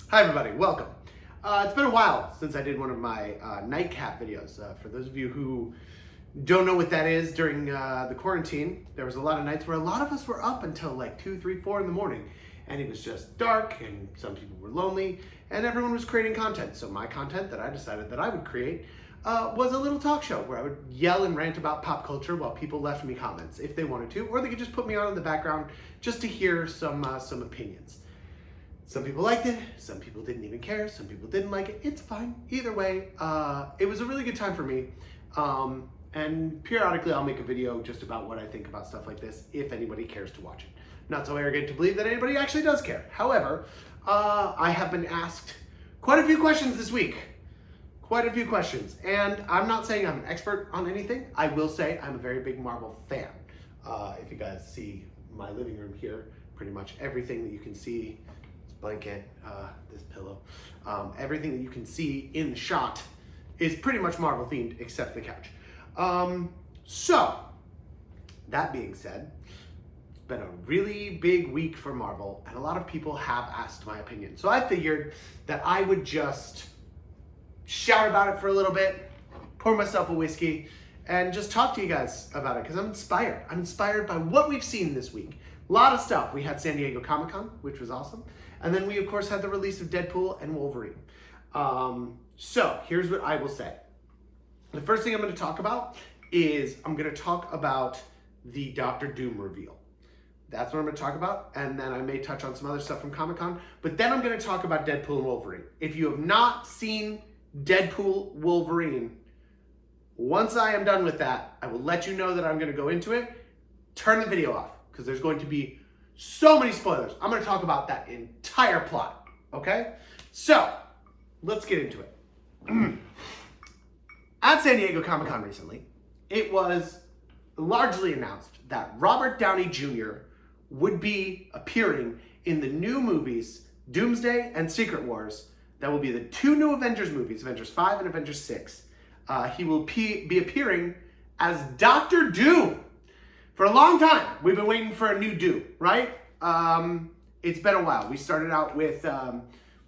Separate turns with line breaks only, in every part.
Hi everybody, welcome. It's been a while since I did one of my nightcap videos. For those of you who don't know what that is, during the quarantine, there was a lot of nights where a lot of us were up until like 2, 3, 4 in the morning, and it was just dark, and some people were lonely, and everyone was creating content. So my content that I decided that I would create was a little talk show where I would yell and rant about pop culture while people left me comments if they wanted to, or they could just put me on in the background just to hear some opinions. Some people liked it, some people didn't even care, some people didn't like it. It's fine. Either way, it was a really good time for me. And periodically I'll make a video just about what I think about stuff like this if anybody cares to watch it. Not so arrogant to believe that anybody actually does care. However, I have been asked quite a few questions this week. Quite a few questions. And I'm not saying I'm an expert on anything. I will say I'm a very big Marvel fan. If you guys see my living room here, pretty much everything that you can see, blanket, this pillow, everything that you can see in the shot is pretty much Marvel themed except the couch. So that being said, it's been a really big week for Marvel and a lot of people have asked my opinion. So I figured that I would just shout about it for a little bit, pour myself a whiskey, and just talk to you guys about it because I'm inspired. I'm inspired by what we've seen this week. A lot of stuff. We had San Diego Comic-Con, which was awesome. And then we, of course, had the release of Deadpool and Wolverine. So here's what I will say. The first thing I'm going to talk about is I'm going to talk about the Dr. Doom reveal. That's what I'm going to talk about. And then I may touch on some other stuff from Comic-Con. But then I'm going to talk about Deadpool and Wolverine. If you have not seen Deadpool Wolverine, once I am done with that, I will let you know that I'm going to go into it. Turn the video off because there's going to be so many spoilers. I'm going to talk about that entire plot, okay? So, let's get into it. At San Diego Comic-Con recently, it was largely announced that Robert Downey Jr. would be appearing in the new movies, Doomsday and Secret Wars, that will be the two new Avengers movies, Avengers 5 and Avengers 6. He will be appearing as Dr. Doom. For a long time, we've been waiting for a new Doom, right? It's been a while. We started out with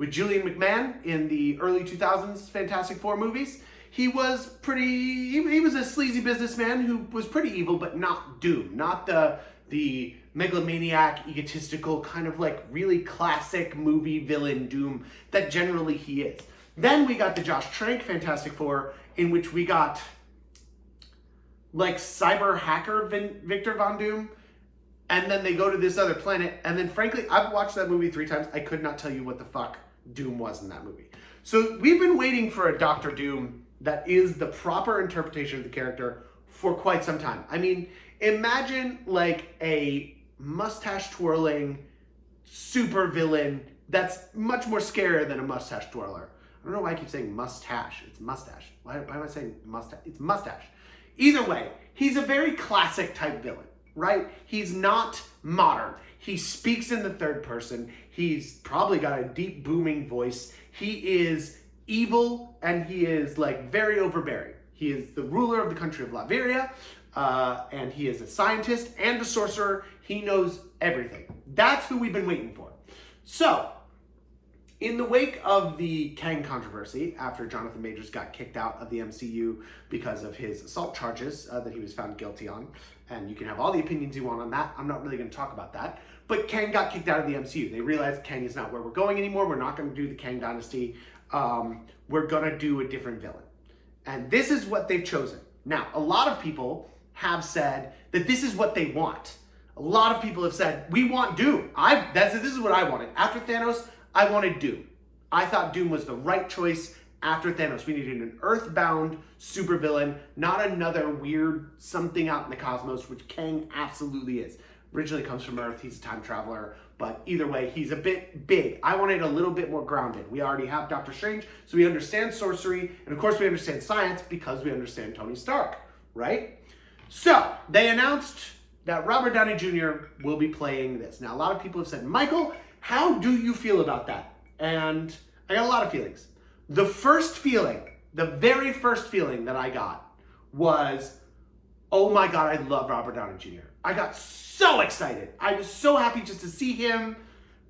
Julian McMahon in the early 2000s Fantastic Four movies. He was he was a sleazy businessman who was pretty evil, but not Doom. Not the megalomaniac, egotistical, kind of like really classic movie villain Doom that generally he is. Then we got the Josh Trank Fantastic Four, in which we got like cyber hacker Victor Von Doom, and then they go to this other planet, and then frankly, I've watched that movie 3 times. I could not tell you what the fuck Doom was in that movie. So we've been waiting for a Dr. Doom that is the proper interpretation of the character for quite some time. I mean, imagine like a mustache twirling super villain that's much more scarier than a mustache twirler. I don't know why I keep saying mustache. It's mustache. Why am I saying mustache? It's mustache. Either way, he's a very classic type villain, right? He's not modern. He speaks in the third person. He's probably got a deep booming voice. He is evil and he is like very overbearing. He is the ruler of the country of Latveria, and he is a scientist and a sorcerer. He knows everything. That's who we've been waiting for. So, in the wake of the Kang controversy, after Jonathan Majors got kicked out of the MCU because of his assault charges that he was found guilty on, and you can have all the opinions you want on that, I'm not really going to talk about that, but Kang got kicked out of the MCU. They realized Kang is not where we're going anymore. We're not going to do the Kang dynasty. We're going to do a different villain. And this is what they've chosen. Now, a lot of people have said that this is what they want. A lot of people have said, we want Doom. This is what I wanted. After Thanos, I wanted Doom. I thought Doom was the right choice after Thanos. We needed an earthbound supervillain, not another weird something out in the cosmos, which Kang absolutely is. Originally comes from Earth, he's a time traveler, but either way, he's a bit big. I wanted a little bit more grounded. We already have Doctor Strange, so we understand sorcery, and of course we understand science because we understand Tony Stark, right? So, they announced that Robert Downey Jr. will be playing this. Now, a lot of people have said, Michael, how do you feel about that? And I got a lot of feelings. The very first feeling that I got was, oh my God, I love Robert Downey Jr. I got so excited. I was so happy just to see him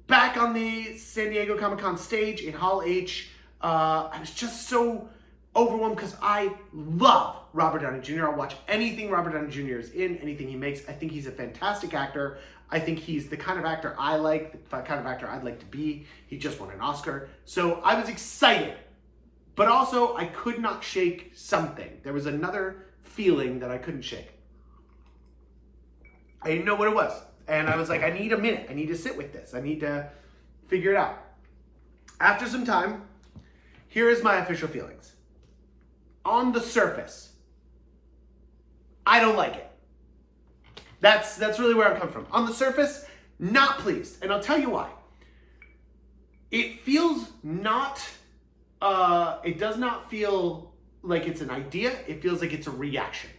back on the San Diego Comic-Con stage in Hall H, I was just so overwhelmed because I love Robert Downey Jr. I'll watch anything Robert Downey Jr. is in, anything he makes. I think he's a fantastic actor. I think he's the kind of actor I like, the kind of actor I'd like to be. He just won an Oscar. So I was excited, but also I could not shake something. There was another feeling that I couldn't shake. I didn't know what it was. And I was like, I need a minute. I need to sit with this. I need to figure it out. After some time, here is my official feelings. On the surface, I don't like it. That's really where I'm coming from. On the surface, not pleased. And I'll tell you why. It feels not, it does not feel like it's an idea. It feels like it's a reaction.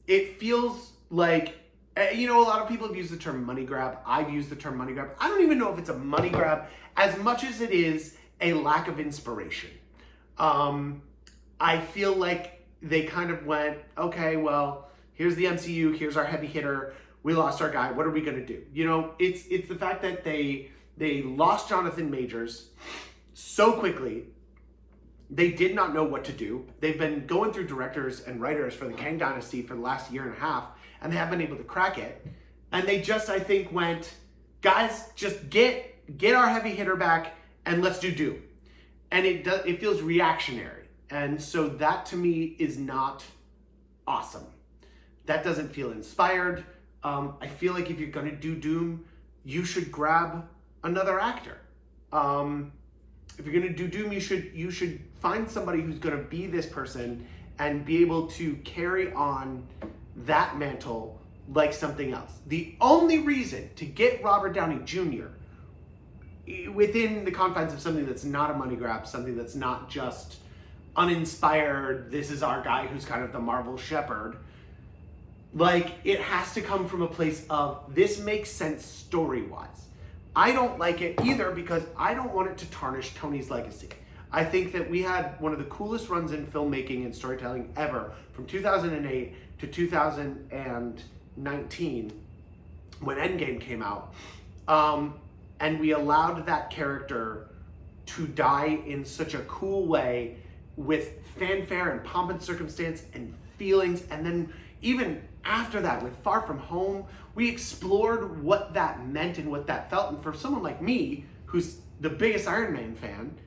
It feels like, you know, a lot of people have used the term money grab. I've used the term money grab. I don't even know if it's a money grab as much as it is a lack of inspiration. I feel like they kind of went, okay, well, here's the MCU, here's our heavy hitter, we lost our guy, what are we gonna do? You know, it's the fact that they lost Jonathan Majors so quickly, they did not know what to do. They've been going through directors and writers for the Kang Dynasty for the last year and a half, and they haven't been able to crack it. And they just, I think, went, guys, just get our heavy hitter back and let's do Doom. And it feels reactionary. And so that to me is not awesome. That doesn't feel inspired. I feel like if you're gonna do Doom, you should grab another actor. If you're gonna do Doom, you should find somebody who's gonna be this person and be able to carry on that mantle like something else. The only reason to get Robert Downey Jr. within the confines of something that's not a money grab, something that's not just uninspired, this is our guy who's kind of the Marvel shepherd, like, it has to come from a place of, this makes sense story-wise. I don't like it either because I don't want it to tarnish Tony's legacy. I think that we had one of the coolest runs in filmmaking and storytelling ever from 2008 to 2019 when Endgame came out. And we allowed that character to die in such a cool way with fanfare and pomp and circumstance and feelings. And then even after that, with Far From Home, we explored what that meant and what that felt. And for someone like me, who's the biggest Iron Man fan,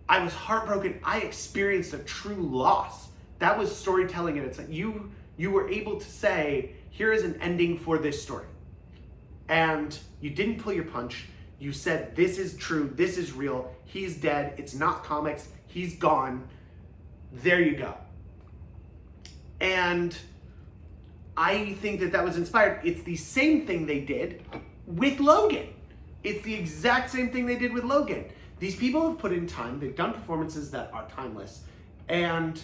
I was heartbroken. I experienced a true loss. That was storytelling, and it's like you were able to say, here is an ending for this story. And you didn't pull your punch. You said, this is true, this is real, he's dead, it's not comics, he's gone. There you go. And I think that was inspired. It's the same thing they did with Logan. It's the exact same thing they did with Logan. These people have put in time, they've done performances that are timeless, and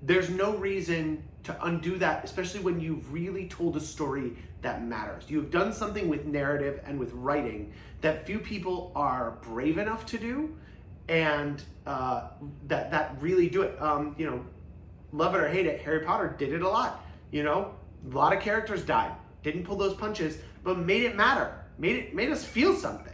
there's no reason to undo that, especially when you've really told a story that matters. You've done something with narrative and with writing that few people are brave enough to do, and that really do it. You know, love it or hate it, Harry Potter did it a lot. You know, a lot of characters died, didn't pull those punches, but made it matter, made us feel something.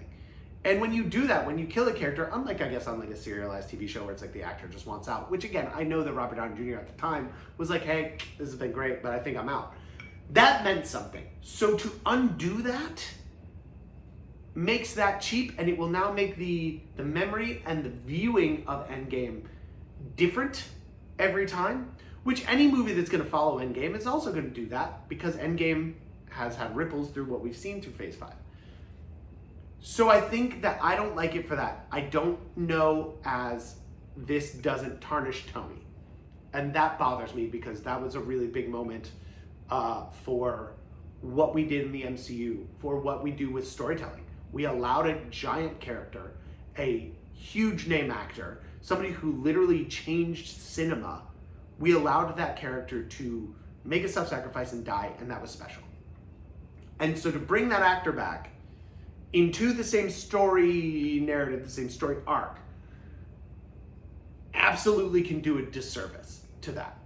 And when you do that, when you kill a character, unlike, I guess, on like a serialized TV show where it's like the actor just wants out, which again, I know that Robert Downey Jr. at the time was like, hey, this has been great, but I think I'm out. That meant something. So to undo that makes that cheap, and it will now make the memory and the viewing of Endgame different every time, which any movie that's gonna follow Endgame is also gonna do that, because Endgame has had ripples through what we've seen through Phase 5. So I think that I don't like it for that. I don't know as this doesn't tarnish Tony. And that bothers me because that was a really big moment for what we did in the MCU, for what we do with storytelling. We allowed a giant character, a huge name actor, somebody who literally changed cinema. We allowed that character to make a self-sacrifice and die, and that was special. And so to bring that actor back into the same story narrative, the same story arc, absolutely can do a disservice to that.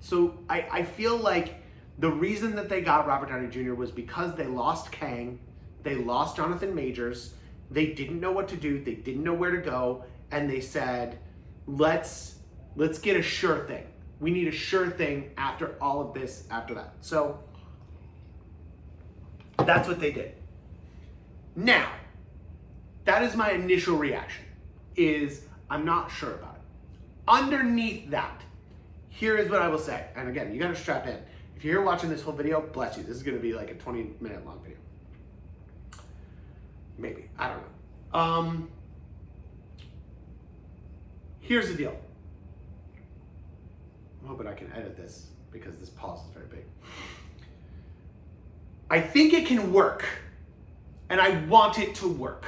So I feel like the reason that they got Robert Downey Jr. was because they lost Kang, They lost Jonathan Majors. They didn't know what to do. They didn't know where to go. And they said, let's get a sure thing. We need a sure thing after all of this, after that. So that's what they did. Now, that is my initial reaction, is I'm not sure about it. Underneath that, here is what I will say. And again, you gotta strap in. If you're here watching this whole video, bless you. This is gonna be like a 20-minute long video. Maybe, I don't know. Here's the deal. I'm hoping I can edit this because this pause is very big. I think it can work, and I want it to work.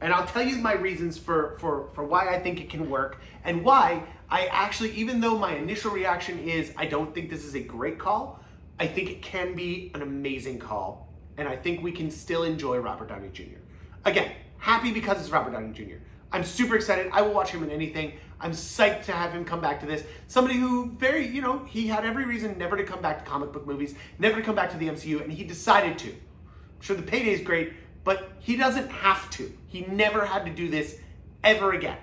And I'll tell you my reasons for why I think it can work, and why I actually, even though my initial reaction is I don't think this is a great call, I think it can be an amazing call, and I think we can still enjoy Robert Downey Jr. Again, happy because it's Robert Downey Jr. I'm super excited. I will watch him in anything. I'm psyched to have him come back to this. Somebody who he had every reason never to come back to comic book movies, never to come back to the MCU, and he decided to. I'm sure the payday is great, but he doesn't have to. He never had to do this ever again.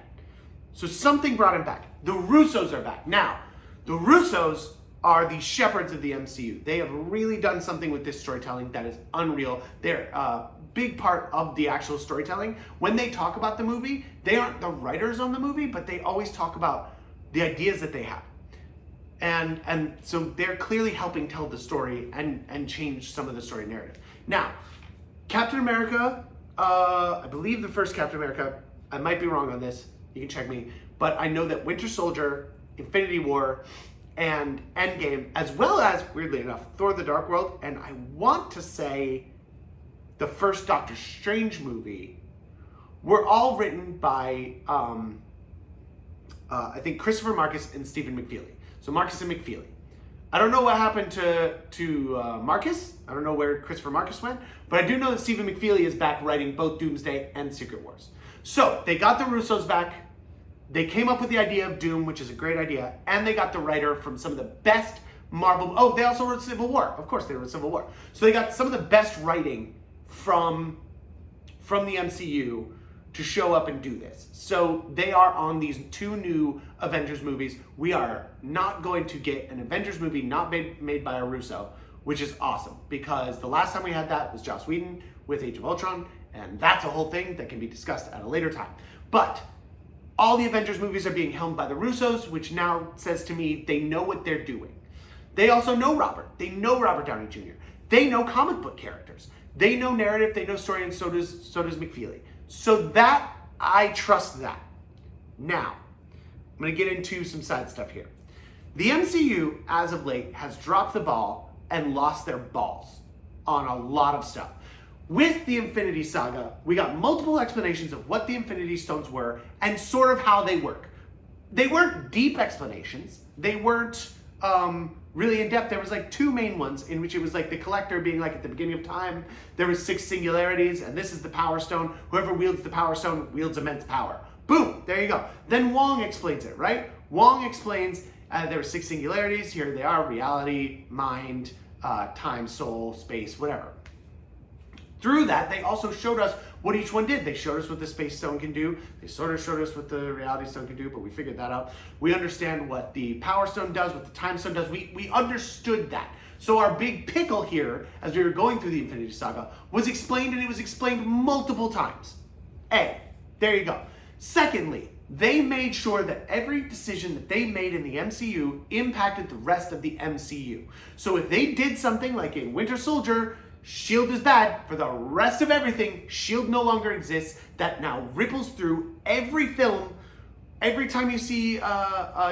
So something brought him back. The Russos are back. Now, the Russos are the shepherds of the MCU. They have really done something with this storytelling that is unreal. They're a big part of the actual storytelling. When they talk about the movie, they aren't the writers on the movie, but they always talk about the ideas that they have. And so they're clearly helping tell the story and change some of the story narrative. Now, Captain America, I believe the first Captain America, I might be wrong on this, you can check me, but I know that Winter Soldier, Infinity War, and Endgame, as well as, weirdly enough, Thor the Dark World, and I want to say the first Doctor Strange movie, were all written by, I think, Christopher Marcus and Stephen McFeely. So Marcus and McFeely. I don't know what happened to Marcus. I don't know where Christopher Marcus went, but I do know that Stephen McFeely is back writing both Doomsday and Secret Wars. So they got the Russos back. They came up with the idea of Doom, which is a great idea, and they got the writer from some of the best Marvel. Oh, they also wrote Civil War. Of course, they wrote Civil War. So they got some of the best writing from the MCU to show up and do this. So they are on these two new Avengers movies. We are not going to get an Avengers movie not made by a Russo, which is awesome, because the last time we had that was Joss Whedon with Age of Ultron, and that's a whole thing that can be discussed at a later time. But all the Avengers movies are being helmed by the Russos, which now says to me they know what they're doing. They also know Robert. They know Robert Downey Jr. They know comic book characters. They know narrative, they know story, and so does McFeely. So that, I trust that. Now, I'm going to get into some side stuff here. The MCU, as of late, has dropped the ball and lost their balls on a lot of stuff. With the Infinity Saga, we got multiple explanations of what the Infinity Stones were and sort of how they work. They weren't deep explanations. They weren't really in depth. There was like two main ones in which it was like the Collector being like at the beginning of time, there was 6 singularities, and this is the Power Stone. Whoever wields the Power Stone wields immense power. Boom, there you go. Then Wong explains it, right? Wong explains there were 6 singularities. Here they are: reality, mind, time, soul, space, whatever. Through that, they also showed us what each one did. They showed us what the Space Stone can do. They sort of showed us what the Reality Stone can do, but we figured that out. We understand what the Power Stone does, what the Time Stone does. We understood that. So our big pickle here, as we were going through the Infinity Saga, was explained, and it was explained multiple times. There you go. Secondly, they made sure that every decision that they made in the MCU impacted the rest of the MCU. So if they did something like in Winter Soldier, S.H.I.E.L.D. is bad, for the rest of everything, S.H.I.E.L.D. no longer exists. That now ripples through every film. Every time you see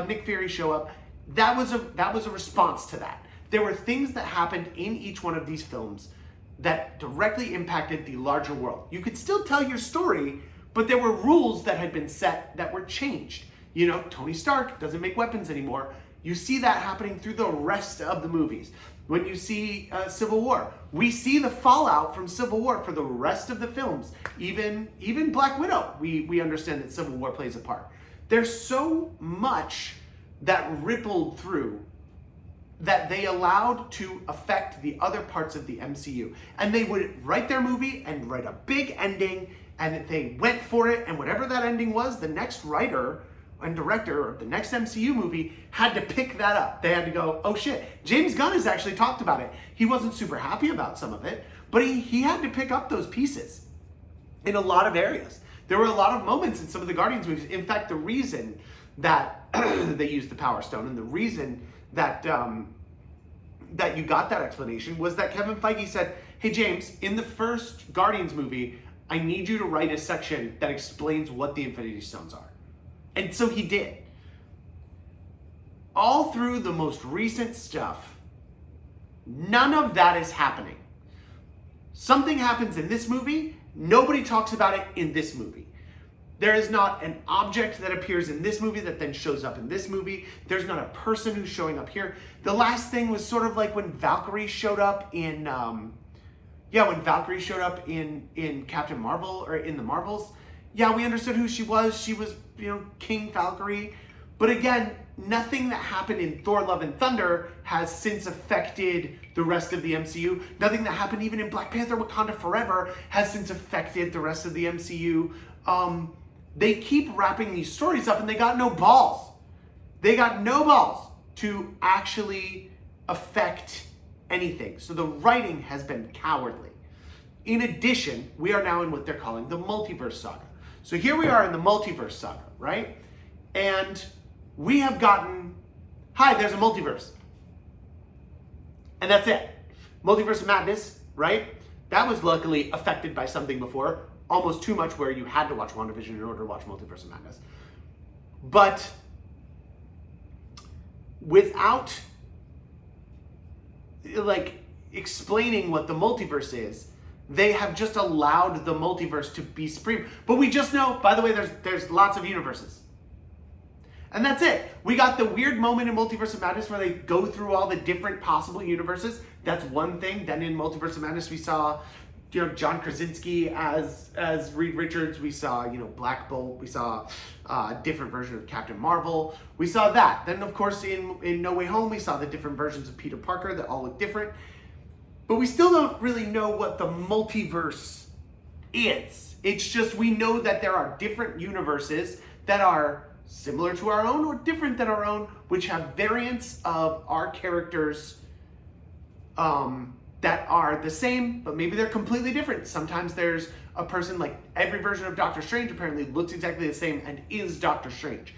Nick Fury show up, that was a response to that. There were things that happened in each one of these films that directly impacted the larger world. You could still tell your story, but there were rules that had been set that were changed. You know, Tony Stark doesn't make weapons anymore. You see that happening through the rest of the movies. When you see Civil War, we see the fallout from Civil War for the rest of the films. Even Black Widow, we understand that Civil War plays a part. There's so much that rippled through that they allowed to affect the other parts of the MCU. And they would write their movie and write a big ending, and they went for it, and whatever that ending was, the next writer and director of the next MCU movie had to pick that up. They had to go, oh shit, James Gunn has actually talked about it. He wasn't super happy about some of it, but he had to pick up those pieces in a lot of areas. There were a lot of moments in some of the Guardians movies. In fact, the reason that they used the Power Stone and the reason that that you got that explanation was that Kevin Feige said, hey James, in the first Guardians movie, I need you to write a section that explains what the Infinity Stones are. And so he did. All through the most recent stuff, none of that is happening. Something happens in this movie, nobody talks about it in this movie. There is not an object that appears in this movie that then shows up in this movie. There's not a person who's showing up here. The last thing was sort of like when Valkyrie showed up in, when Valkyrie showed up in Captain Marvel, or in the Marvels. Yeah, we understood who she was. She was, King Valkyrie. But again, nothing that happened in Thor: Love and Thunder has since affected the rest of the MCU. Nothing that happened even in Black Panther: Wakanda Forever has since affected the rest of the MCU. They keep wrapping these stories up and they got no balls. They got no balls to actually affect anything. So the writing has been cowardly. In addition, we are now in what they're calling the multiverse saga. So here we are in the multiverse saga, right? And we have gotten, hi, there's a multiverse. And that's it. Multiverse of Madness, right? That was luckily affected by something before. Almost too much where you had to watch WandaVision in order to watch Multiverse of Madness. But without explaining what the multiverse is, they have just allowed the multiverse to be supreme. But we just know, by the way, there's lots of universes. And that's it. We got the weird moment in Multiverse of Madness where they go through all the different possible universes. That's one thing. Then in Multiverse of Madness we saw John Krasinski as Reed Richards. We saw, Black Bolt. We saw a different version of Captain Marvel. We saw that. Then, of course, in No Way Home, we saw the different versions of Peter Parker that all look different. But we still don't really know what the multiverse is. It's just we know that there are different universes that are similar to our own or different than our own, which have variants of our characters that are the same, but maybe they're completely different. Sometimes there's a person, like every version of Doctor Strange apparently looks exactly the same and is Doctor Strange.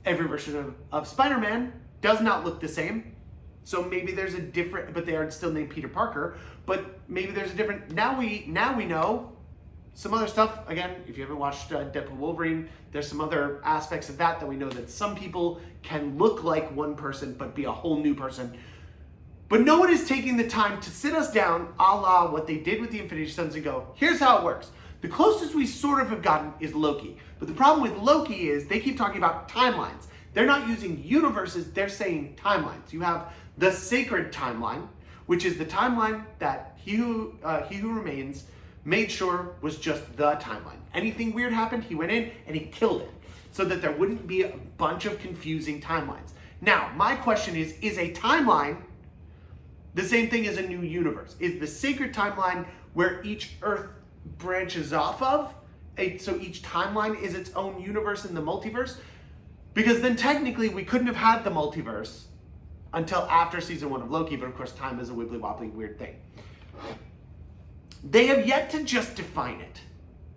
Every version of Spider-Man does not look the same. So maybe there's a different, but they are still named Peter Parker, but maybe there's a different, now we know some other stuff. Again, if you haven't watched Deadpool and Wolverine, there's some other aspects of that we know that some people can look like one person, but be a whole new person. But no one is taking the time to sit us down, a la what they did with the Infinity Stones, and go, here's how it works. The closest we sort of have gotten is Loki. But the problem with Loki is they keep talking about timelines. They're not using universes, they're saying timelines. You have the sacred timeline, which is the timeline that He Who Remains made sure was just the timeline. Anything weird happened, he went in and he killed it, so that there wouldn't be a bunch of confusing timelines. Now, my question is a timeline the same thing as a new universe? Is the sacred timeline where each Earth branches off of? So each timeline is its own universe in the multiverse? Because then technically we couldn't have had the multiverse until after season 1 of Loki, but of course time is a wibbly wobbly weird thing. They have yet to just define it.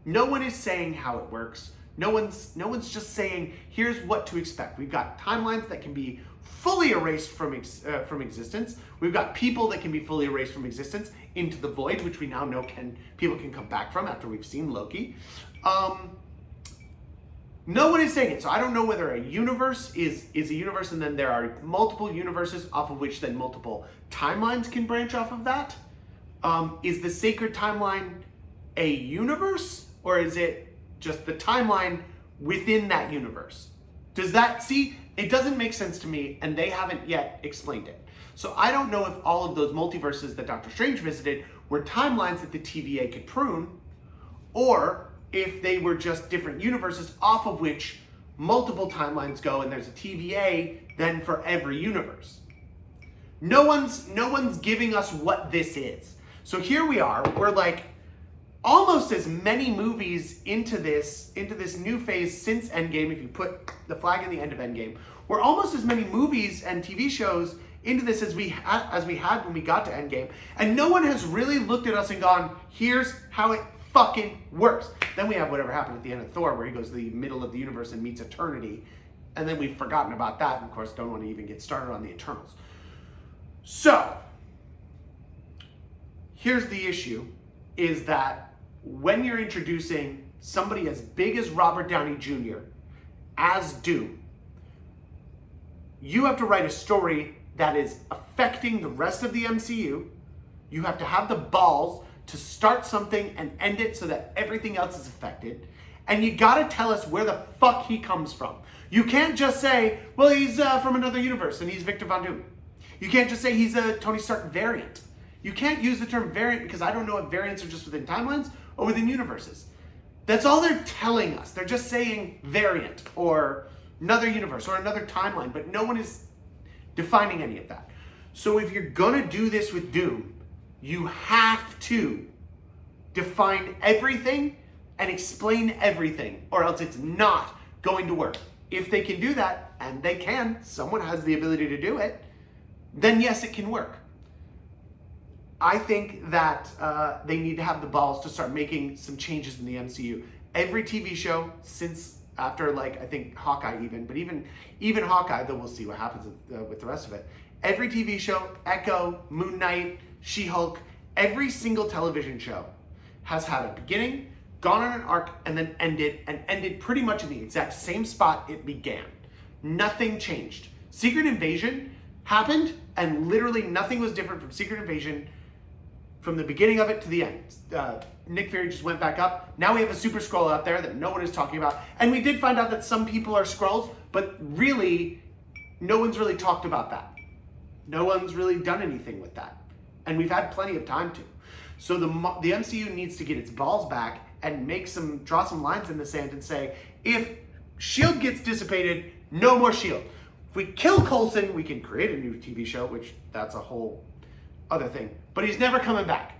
No one is saying how it works. No one's just saying, here's what to expect. We've got timelines that can be fully erased from existence. We've got people that can be fully erased from existence into the void, which we now know people can come back from after we've seen Loki. No one is saying it, so I don't know whether a universe is a universe and then there are multiple universes off of which then multiple timelines can branch off of that. Is the sacred timeline a universe, or is it just the timeline within that universe? It doesn't make sense to me, and they haven't yet explained it. So I don't know if all of those multiverses that Doctor Strange visited were timelines that the TVA could prune, or if they were just different universes off of which multiple timelines go, and there's a TVA then for every universe. No one's giving us what this is. So here we are. We're like almost as many movies into this new phase since Endgame. If you put the flag in the end of Endgame, we're almost as many movies and TV shows into this as we had when we got to Endgame, and no one has really looked at us and gone, "Here's how it fucking works." Then we have whatever happened at the end of Thor, where he goes to the middle of the universe and meets Eternity, and then we've forgotten about that. And of course, don't want to even get started on the Eternals. So here's the issue: is that when you're introducing somebody as big as Robert Downey Jr. as Doom, you have to write a story that is affecting the rest of the MCU. You have to have the balls to start something and end it so that everything else is affected. And you gotta tell us where the fuck he comes from. You can't just say, well, he's from another universe and he's Victor Von Doom. You can't just say he's a Tony Stark variant. You can't use the term variant because I don't know if variants are just within timelines or within universes. That's all they're telling us. They're just saying variant or another universe or another timeline, but no one is defining any of that. So if you're gonna do this with Doom, you have to define everything and explain everything, or else it's not going to work. If they can do that, and they can, someone has the ability to do it, then yes, it can work. I think that they need to have the balls to start making some changes in the MCU. Every TV show since after, like, I think Hawkeye but even Hawkeye, though we'll see what happens with the rest of it. Every TV show, Echo, Moon Knight, She-Hulk, every single television show has had a beginning, gone on an arc, and then ended pretty much in the exact same spot it began. Nothing changed. Secret Invasion happened, and literally nothing was different from Secret Invasion from the beginning of it to the end. Nick Fury just went back up. Now we have a Super Skrull out there that no one is talking about. And we did find out that some people are Skrulls, but really, no one's really talked about that. No one's really done anything with that. And we've had plenty of time to. So the MCU needs to get its balls back and draw some lines in the sand and say, if S.H.I.E.L.D. gets dissipated, no more S.H.I.E.L.D. If we kill Coulson, we can create a new TV show, which that's a whole other thing. But he's never coming back.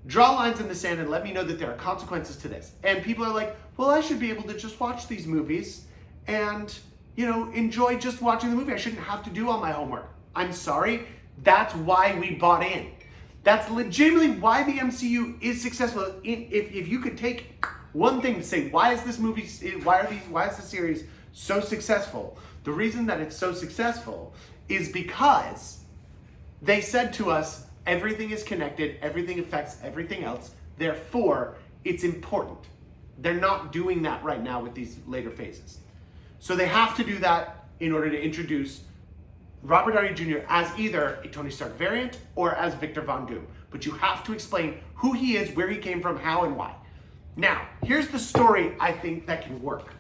Draw lines in the sand and let me know that there are consequences to this. And people are like, well, I should be able to just watch these movies and, enjoy just watching the movie. I shouldn't have to do all my homework. I'm sorry. That's why we bought in. That's legitimately why the MCU is successful. If you could take one thing to say, why is this series so successful? The reason that it's so successful is because they said to us, everything is connected, everything affects everything else, therefore, it's important. They're not doing that right now with these later phases. So they have to do that in order to introduce Robert Downey Jr. as either a Tony Stark variant or as Victor Von Doom. But you have to explain who he is, where he came from, how and why. Now, here's the story I think that can work.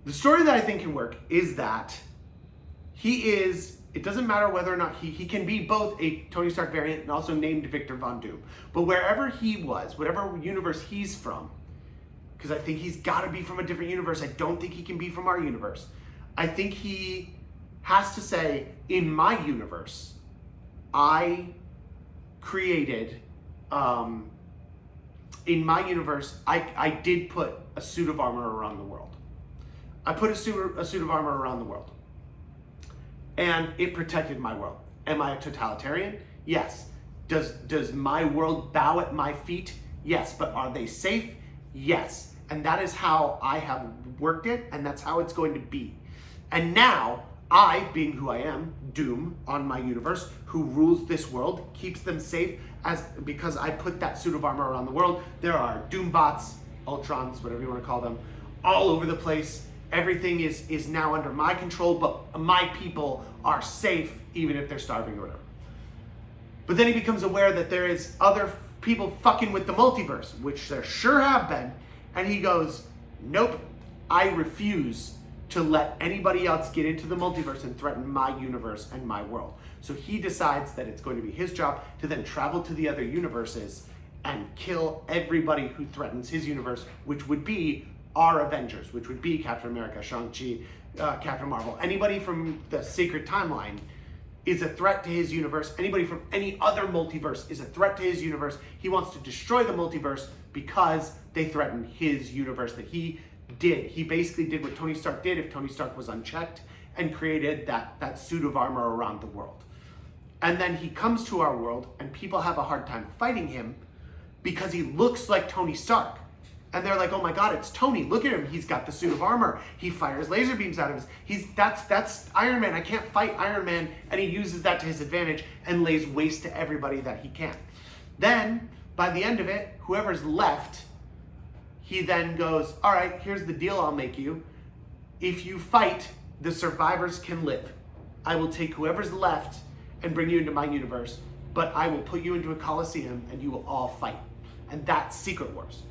The story that I think can work is that it doesn't matter whether or not he can be both a Tony Stark variant and also named Victor Von Doom. But wherever he was, whatever universe he's from, because I think he's got to be from a different universe. I don't think he can be from our universe. I think he has to say, in my universe, I created, in my universe, I did put a suit of armor around the world. I put a suit of armor around the world. And it protected my world. Am I a totalitarian? Yes. Does my world bow at my feet? Yes. But are they safe? Yes. And that is how I have worked it, and that's how it's going to be. And now, I, being who I am, Doom, on my universe, who rules this world, keeps them safe, because I put that suit of armor around the world. There are Doom bots, Ultrons, whatever you want to call them, all over the place. Everything is now under my control, but my people are safe, even if they're starving or whatever. But then he becomes aware that there is other people fucking with the multiverse, which there sure have been, and he goes, nope, I refuse to let anybody else get into the multiverse and threaten my universe and my world. So he decides that it's going to be his job to then travel to the other universes and kill everybody who threatens his universe, which would be our Avengers, which would be Captain America, Shang-Chi, Captain Marvel. Anybody from the Sacred Timeline is a threat to his universe. Anybody from any other multiverse is a threat to his universe. He wants to destroy the multiverse because they threaten his universe that he did. He basically did what Tony Stark did if Tony Stark was unchecked and created that suit of armor around the world. And then he comes to our world and people have a hard time fighting him because he looks like Tony Stark. And they're like, oh my God, it's Tony. Look at him. He's got the suit of armor. He fires laser beams out of his. That's Iron Man. I can't fight Iron Man. And he uses that to his advantage and lays waste to everybody that he can. Then, by the end of it, whoever's left, he then goes, all right, here's the deal I'll make you. If you fight, the survivors can live. I will take whoever's left and bring you into my universe, but I will put you into a coliseum and you will all fight. And that's Secret Wars.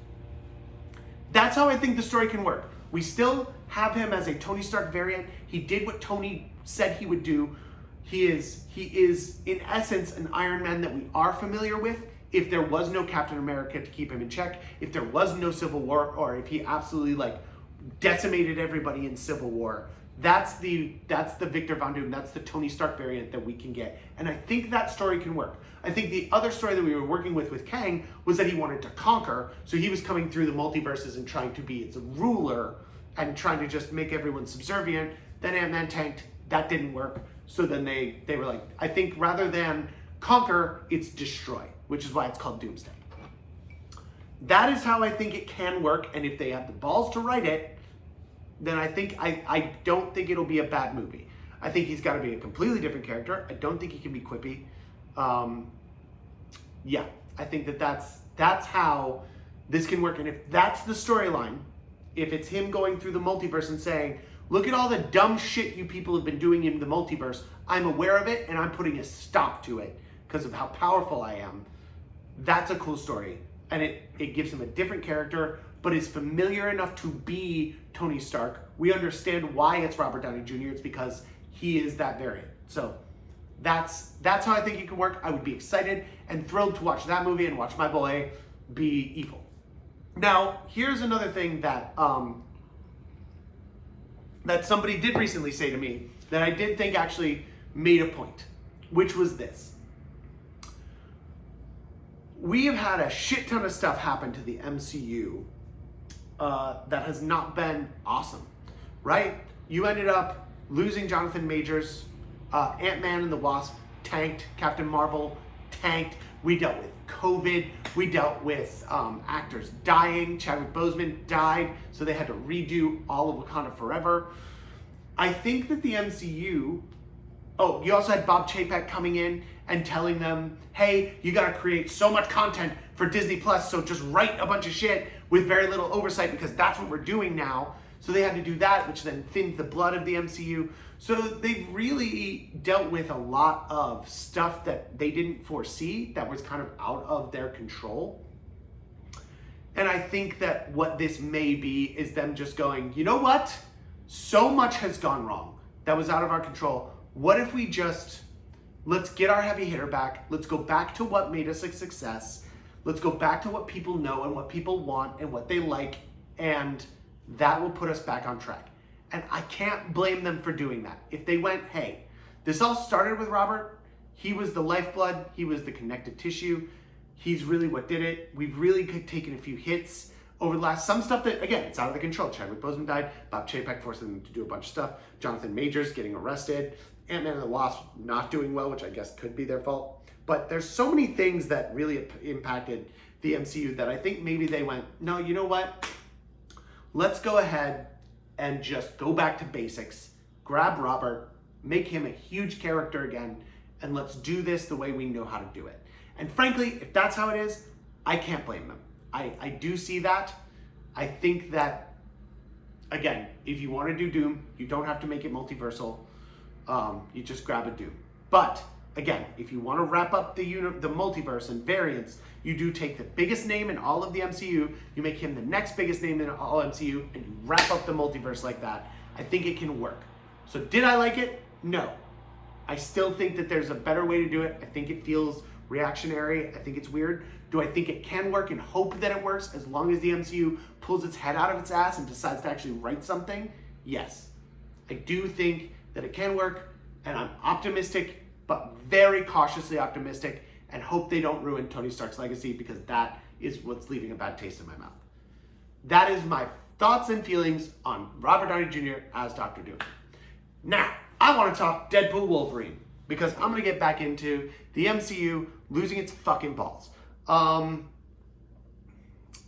That's how I think the story can work. We still have him as a Tony Stark variant. He did what Tony said he would do. He is in essence an Iron Man that we are familiar with. If there was no Captain America to keep him in check, if there was no Civil War, or if he absolutely decimated everybody in Civil War, that's the Victor Von Doom, that's the Tony Stark variant that we can get. And I think that story can work. I think the other story that we were working with Kang was that he wanted to conquer, so he was coming through the multiverses and trying to be its ruler and trying to just make everyone subservient. Then Ant-Man tanked, that didn't work. So then they were like, I think rather than conquer, it's destroy, which is why it's called Doomsday. That is how I think it can work, and if they have the balls to write it, then I don't think it'll be a bad movie. I think he's got to be a completely different character. I don't think he can be quippy. Yeah, I think that's how this can work. And if that's the storyline, if it's him going through the multiverse and saying, look at all the dumb shit you people have been doing in the multiverse, I'm aware of it and I'm putting a stop to it because of how powerful I am, that's a cool story. And it gives him a different character, but is familiar enough to be Tony Stark. We understand why it's Robert Downey Jr. It's because he is that variant. So that's how I think it can work. I would be excited and thrilled to watch that movie and watch my boy be evil. Now, here's another thing that that somebody did recently say to me that I did think actually made a point, which was this. We have had a shit ton of stuff happen to the MCU that has not been awesome, right? You ended up losing Jonathan Majors, Ant-Man and the Wasp tanked, Captain Marvel tanked, we dealt with COVID, we dealt with actors dying, Chadwick Boseman died, so they had to redo all of Wakanda Forever. I think that the MCU, you also had Bob Chapek coming in and telling them, hey, you gotta create so much content for Disney Plus, so just write a bunch of shit with very little oversight because that's what we're doing now. So they had to do that, which then thinned the blood of the MCU. So they've really dealt with a lot of stuff that they didn't foresee that was kind of out of their control. And I think that what this may be is them just going, you know what? So much has gone wrong that was out of our control. What if we let's get our heavy hitter back. Let's go back to what made us a success. Let's go back to what people know and what people want and what they like. And that will put us back on track. And I can't blame them for doing that. If they went, hey, this all started with Robert. He was the lifeblood. He was the connective tissue. He's really what did it. We've really taken a few hits over the last, some stuff that, again, it's out of the control. Chadwick Boseman died. Bob Chapek forced them to do a bunch of stuff. Jonathan Majors getting arrested. Ant-Man and the Wasp not doing well, which I guess could be their fault. But there's so many things that really impacted the MCU that I think maybe they went, no, you know what? Let's go ahead and just go back to basics. Grab Robert, make him a huge character again, and let's do this the way we know how to do it. And frankly, if that's how it is, I can't blame them. I do see that. I think that, again, if you want to do Doom, you don't have to make it multiversal. You just grab a Doom. But again, if you want to wrap up the multiverse and variants, you do take the biggest name in all of the MCU, you make him the next biggest name in all MCU, and you wrap up the multiverse like that. I think it can work. So did I like it? No. I still think that there's a better way to do it. I think it feels reactionary. I think it's weird. Do I think it can work and hope that it works as long as the MCU pulls its head out of its ass and decides to actually write something? Yes. I do think that it can work, and I'm optimistic, but very cautiously optimistic, and hope they don't ruin Tony Stark's legacy, because that is what's leaving a bad taste in my mouth. That is my thoughts and feelings on Robert Downey Jr. as Dr. Doom. Now, I want to talk Deadpool Wolverine, because I'm going to get back into the MCU losing its fucking balls.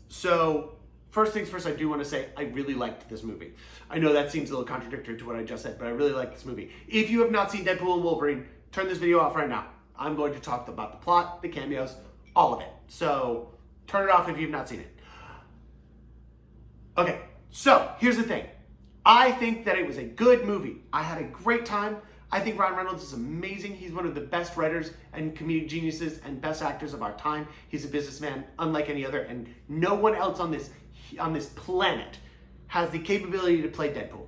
So, first things first, I do want to say I really liked this movie. I know that seems a little contradictory to what I just said, but I really liked this movie. If you have not seen Deadpool and Wolverine, turn this video off right now. I'm going to talk about the plot, the cameos, all of it. So, turn it off if you've not seen it. Okay, so here's the thing. I think that it was a good movie. I had a great time. I think Ryan Reynolds is amazing. He's one of the best writers and comedic geniuses and best actors of our time. He's a businessman unlike any other, and no one else on this planet has the capability to play Deadpool.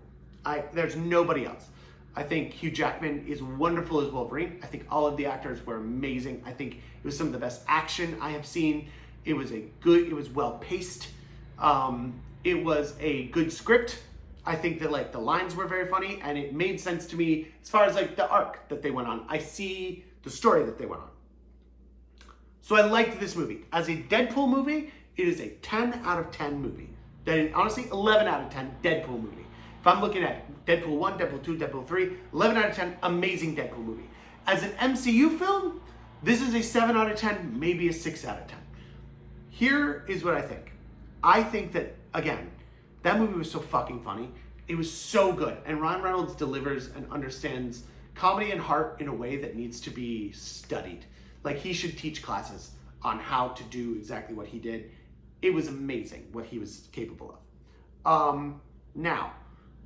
There's nobody else. I think Hugh Jackman is wonderful as Wolverine. I think all of the actors were amazing. I think it was some of the best action I have seen. It was well paced. It was a good script. I think that the lines were very funny, and it made sense to me as far as the arc that they went on. I see the story that they went on. So I liked this movie. As a Deadpool movie, it is a 10 out of 10 movie. That is, honestly, 11 out of 10 Deadpool movie. If I'm looking at Deadpool 1, Deadpool 2, Deadpool 3, 11 out of 10, amazing Deadpool movie. As an MCU film, this is a 7 out of 10, maybe a 6 out of 10. Here is what I think. I think that, again, that movie was so fucking funny. It was so good. And Ryan Reynolds delivers and understands comedy and heart in a way that needs to be studied. He should teach classes on how to do exactly what he did. It was amazing what he was capable of. Now,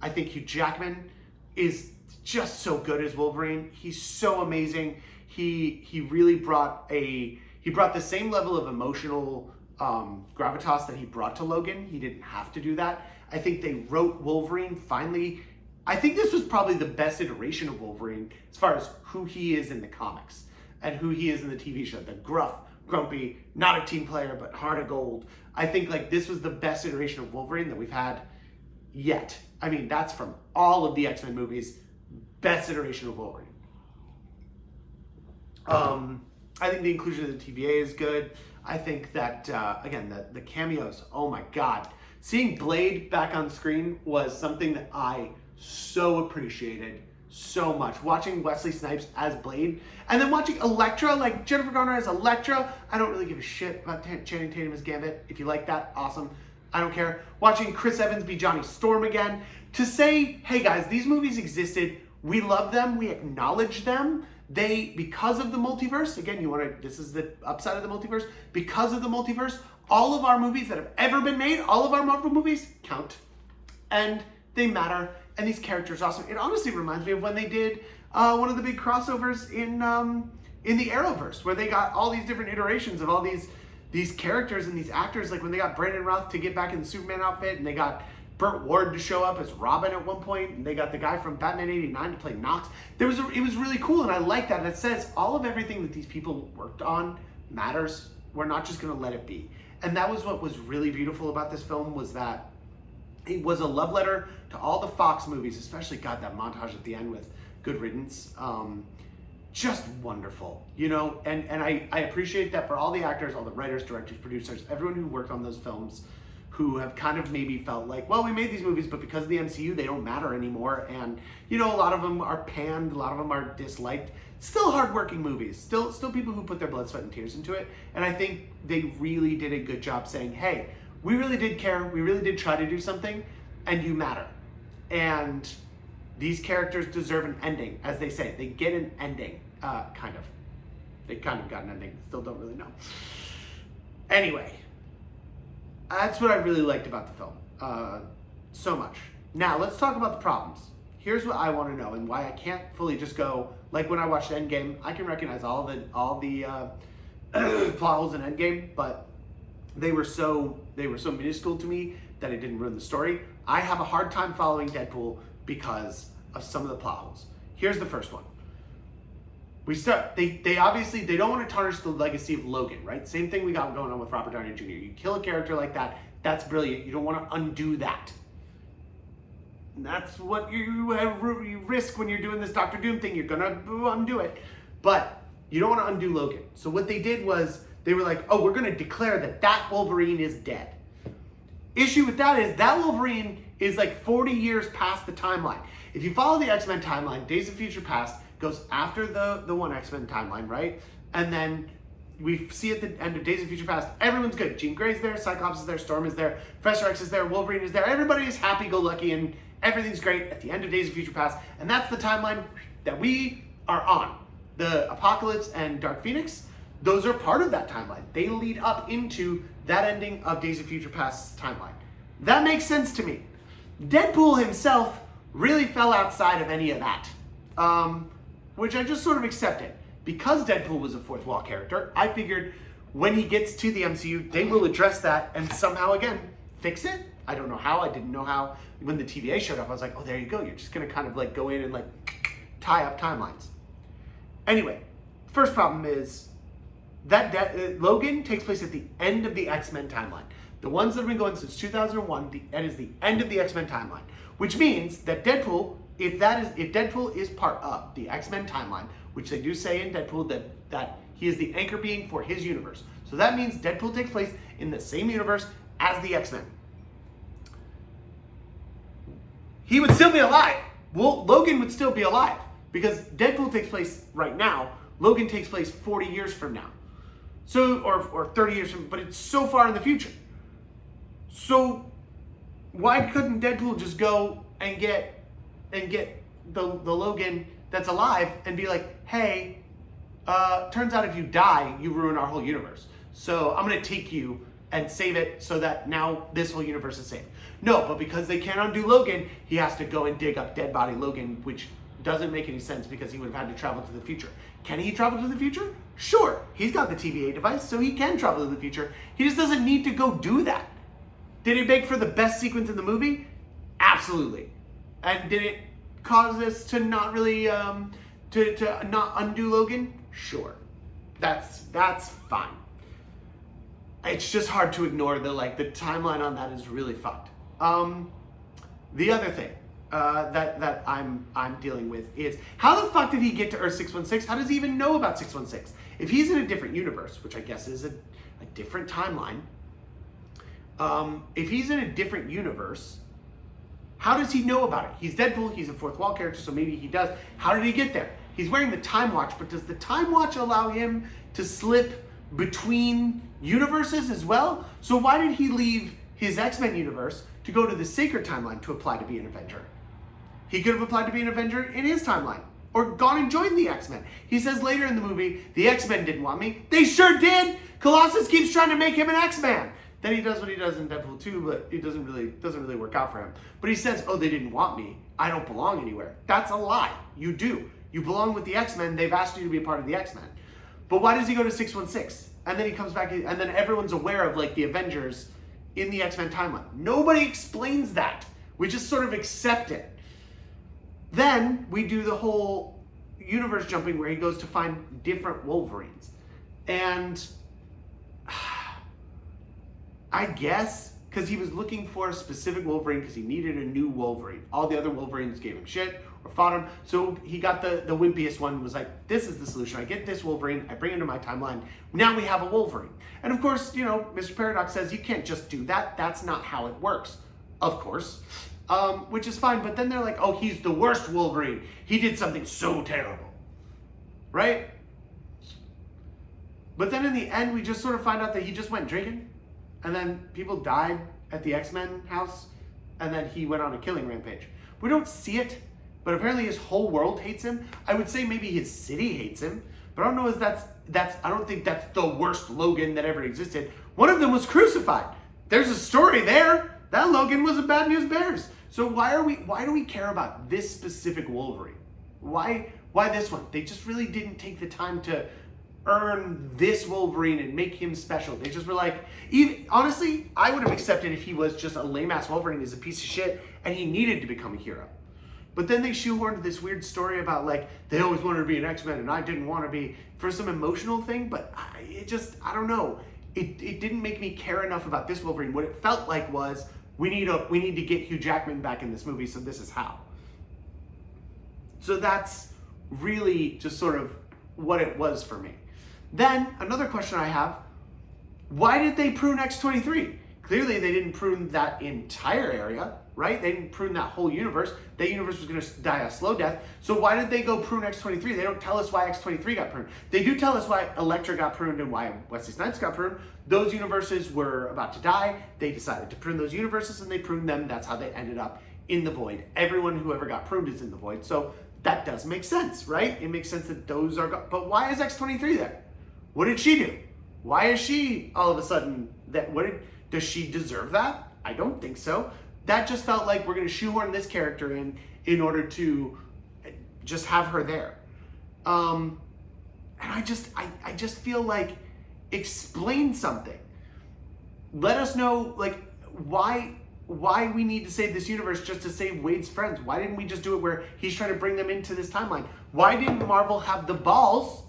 I think Hugh Jackman is just so good as Wolverine. He's so amazing. He really brought the same level of emotional gravitas that he brought to Logan. He didn't have to do that. I think they wrote Wolverine finally. I think this was probably the best iteration of Wolverine as far as who he is in the comics and who he is in the TV show. The gruff, grumpy, not a team player, but heart of gold. I think this was the best iteration of Wolverine that we've had yet. I mean, that's from all of the X-Men movies, best iteration of Wolverine. I think the inclusion of the TVA is good. I think that, again, the cameos, oh my God. Seeing Blade back on screen was something that I so appreciated so much. Watching Wesley Snipes as Blade, and then watching Elektra, Jennifer Garner as Elektra. I don't really give a shit about Channing Tatum as Gambit. If you like that, awesome. I don't care. Watching Chris Evans be Johnny Storm again. To say, hey guys, these movies existed. We love them. We acknowledge them. Because of the multiverse, again, this is the upside of the multiverse. Because of the multiverse, all of our movies that have ever been made, all of our Marvel movies count. And they matter. And these characters awesome. It honestly reminds me of when they did one of the big crossovers in the Arrowverse, where they got all these different iterations of all these characters and these actors. Like when they got Brandon Routh to get back in the Superman outfit, and they got Burt Ward to show up as Robin at one point, and they got the guy from Batman '89 to play Knox. It was really cool, and I like that. And it says all of everything that these people worked on matters. We're not just going to let it be. And that was what was really beautiful about this film, was that it was a love letter to all the Fox movies, especially, God, that montage at the end with Good Riddance. Just wonderful, and I appreciate that for all the actors, all the writers, directors, producers, everyone who worked on those films, who have kind of maybe felt like, well, we made these movies, but because of the MCU, they don't matter anymore. And, a lot of them are panned, a lot of them are disliked. Still hardworking movies, still people who put their blood, sweat, and tears into it. And I think they really did a good job saying, hey, we really did care, we really did try to do something, and you matter. And these characters deserve an ending, as they say. They get an ending, kind of. They kind of got an ending, still don't really know. Anyway, that's what I really liked about the film, so much. Now, let's talk about the problems. Here's what I want to know, and why I can't fully just go, like when I watched Endgame, I can recognize all the plot holes in Endgame, but they were so minuscule to me that it didn't ruin the story. I have a hard time following Deadpool because of some of the plot holes. Here's the first one. They obviously, they don't want to tarnish the legacy of Logan, right? Same thing we got going on with Robert Downey Jr. You kill a character like that, that's brilliant. You don't want to undo that. That's what you risk when you're doing this Doctor Doom thing. You're gonna undo it. But you don't want to undo Logan. So what they did was they were like, oh, we're gonna declare that Wolverine is dead. Issue with that is that Wolverine is like 40 years past the timeline. If you follow the X-Men timeline, Days of Future Past goes after the one X-Men timeline, right? And then we see at the end of Days of Future Past, everyone's good. Jean Grey's there, Cyclops is there, Storm is there, Professor X is there, Wolverine is there. Everybody is happy-go-lucky and everything's great at the end of Days of Future Past. And that's the timeline that we are on. The Apocalypse and Dark Phoenix, those are part of that timeline. They lead up into that ending of Days of Future Past's timeline. That makes sense to me. Deadpool himself really fell outside of any of that, which I just sort of accepted. Because Deadpool was a fourth wall character, I figured when he gets to the MCU, they will address that and somehow, again, fix it. I don't know how. I didn't know how. When the TVA showed up, I was like, oh, there you go. You're just going to kind of like go in and like tie up timelines. Anyway, first problem is that Logan takes place at the end of the X-Men timeline. The ones that have been going since 2001, that is the end of the X-Men timeline, which means that Deadpool, if Deadpool is part of the X-Men timeline, which they do say in Deadpool that he is the anchor being for his universe. So that means Deadpool takes place in the same universe as the X-Men. He would still be alive. Well, Logan would still be alive because Deadpool takes place right now. Logan takes place 40 years from now. So, or 30 years from, but it's so far in the future. So why couldn't Deadpool just go and get the Logan that's alive and be like, hey, turns out if you die, you ruin our whole universe. So I'm gonna take you and save it so that now this whole universe is safe. No, but because they can't undo Logan, he has to go and dig up dead body Logan, which doesn't make any sense because he would have had to travel to the future. Can he travel to the future? Sure, he's got the TVA device, so he can travel to the future. He just doesn't need to go do that. Did it make for the best sequence in the movie? Absolutely. And did it cause us to not really, to not undo Logan? Sure. That's fine. It's just hard to ignore the timeline on that is really fucked. The other thing that I'm dealing with is how the fuck did he get to Earth 616? How does he even know about 616? If he's in a different universe, which I guess is a different timeline, if he's in a different universe, how does he know about it? He's Deadpool, he's a fourth wall character, so maybe he does. How did he get there? He's wearing the Time Watch, but does the Time Watch allow him to slip between universes as well? So why did he leave his X-Men universe to go to the Sacred Timeline to apply to be an Avenger? He could have applied to be an Avenger in his timeline, or gone and joined the X-Men. He says later in the movie, the X-Men didn't want me. They sure did! Colossus keeps trying to make him an X-Man. Then he does what he does in Deadpool 2, but it doesn't really work out for him. But he says, oh, they didn't want me. I don't belong anywhere. That's a lie. You do. You belong with the X-Men. They've asked you to be a part of the X-Men. But why does he go to 616? And then he comes back, and then everyone's aware of the Avengers in the X-Men timeline. Nobody explains that. We just sort of accept it. Then we do the whole universe jumping where he goes to find different Wolverines. And I guess because he was looking for a specific Wolverine because he needed a new Wolverine. All the other Wolverines gave him shit or fought him. So he got the wimpiest one and was like, this is the solution. I get this Wolverine, I bring him to my timeline. Now we have a Wolverine. And of course, Mr. Paradox says you can't just do that. That's not how it works. Of course. Which is fine. But then they're like, oh, he's the worst Wolverine. He did something so terrible. Right? But then in the end, we just sort of find out that he just went drinking. And then people died at the X-Men house, and then he went on a killing rampage. We don't see it, but apparently his whole world hates him. I would say maybe his city hates him, but I don't know if I don't think that's the worst Logan that ever existed. One of them was crucified. There's a story there. That Logan was a Bad News Bears. So why do we care about this specific Wolverine? Why this one? They just really didn't take the time to earn this Wolverine and make him special. They just were like, honestly, I would have accepted if he was just a lame-ass Wolverine, he's a piece of shit, and he needed to become a hero. But then they shoehorned this weird story about they always wanted to be an X-Men and I didn't want to be, for some emotional thing, but I don't know. It didn't make me care enough about this Wolverine. What it felt like was we need to get Hugh Jackman back in this movie, so this is how. So that's really just sort of what it was for me. Then another question I have, why did they prune X-23? Clearly they didn't prune that entire area, right? They didn't prune that whole universe. That universe was going to die a slow death. So why did they go prune X-23? They don't tell us why X-23 got pruned. They do tell us why Elektra got pruned and why Wesley Snipes got pruned. Those universes were about to die. They decided to prune those universes and they pruned them. That's how they ended up in the void. Everyone who ever got pruned is in the void. So that does make sense, right? It makes sense that those are, but why is X-23 there? What did she do? Why is she all of a sudden that, does she deserve that? I don't think so. That just felt like we're gonna shoehorn this character in order to just have her there. And I just feel like, explain something. Let us know like why we need to save this universe just to save Wade's friends. Why didn't we just do it where he's trying to bring them into this timeline? Why didn't Marvel have the balls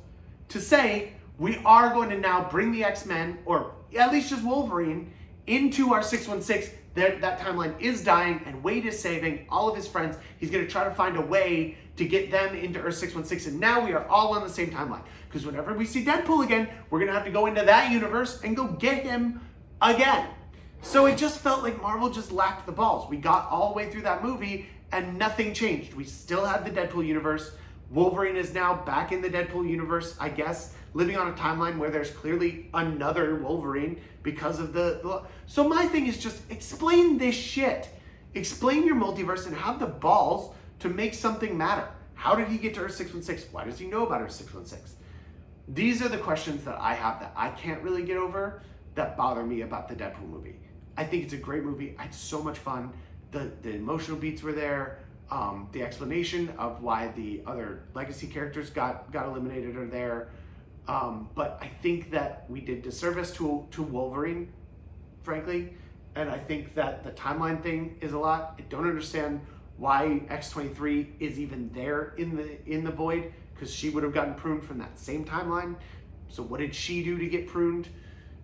to say, we are going to now bring the X-Men, or at least just Wolverine, into our 616. That timeline is dying and Wade is saving all of his friends. He's going to try to find a way to get them into Earth 616. And now we are all on the same timeline. Because whenever we see Deadpool again, we're going to have to go into that universe and go get him again. So it just felt like Marvel just lacked the balls. We got all the way through that movie and nothing changed. We still had the Deadpool universe. Wolverine is now back in the Deadpool universe, I guess, living on a timeline where there's clearly another Wolverine because of the... So my thing is just explain this shit. Explain your multiverse and have the balls to make something matter. How did he get to Earth 616? Why does he know about Earth 616? These are the questions that I have that I can't really get over that bother me about the Deadpool movie. I think it's a great movie. I had so much fun. The emotional beats were there. The explanation of why the other legacy characters got eliminated are there. But I think that we did disservice to Wolverine, frankly. And I think that the timeline thing is a lot. I don't understand why X-23 is even there in the void, because she would have gotten pruned from that same timeline. So what did she do to get pruned?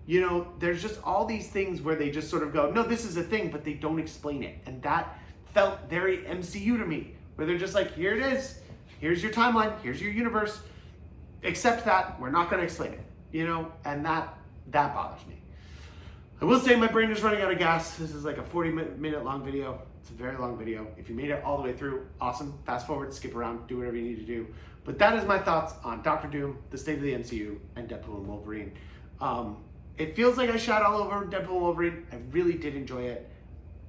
You know, there's just all these things where they just sort of go, no, this is a thing, but they don't explain it. And that felt very MCU to me, where they're just like, here it is. Here's your timeline. Here's your universe. Accept that. We're not going to explain it, you know, and that bothers me. I will say my brain is running out of gas. This is like a 40-minute long video. It's a very long video. If you made it all the way through, awesome. Fast forward, skip around, do whatever you need to do. But that is my thoughts on Doctor Doom, the state of the MCU, and Deadpool and Wolverine. It feels like I shot all over Deadpool and Wolverine. I really did enjoy it.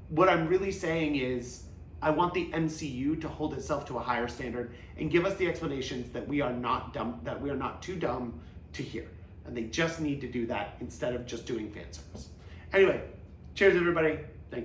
What I'm really saying is I want the MCU to hold itself to a higher standard and give us the explanations that we are not dumb, that we are not too dumb to hear. And they just need to do that instead of just doing fan service. Anyway, cheers everybody.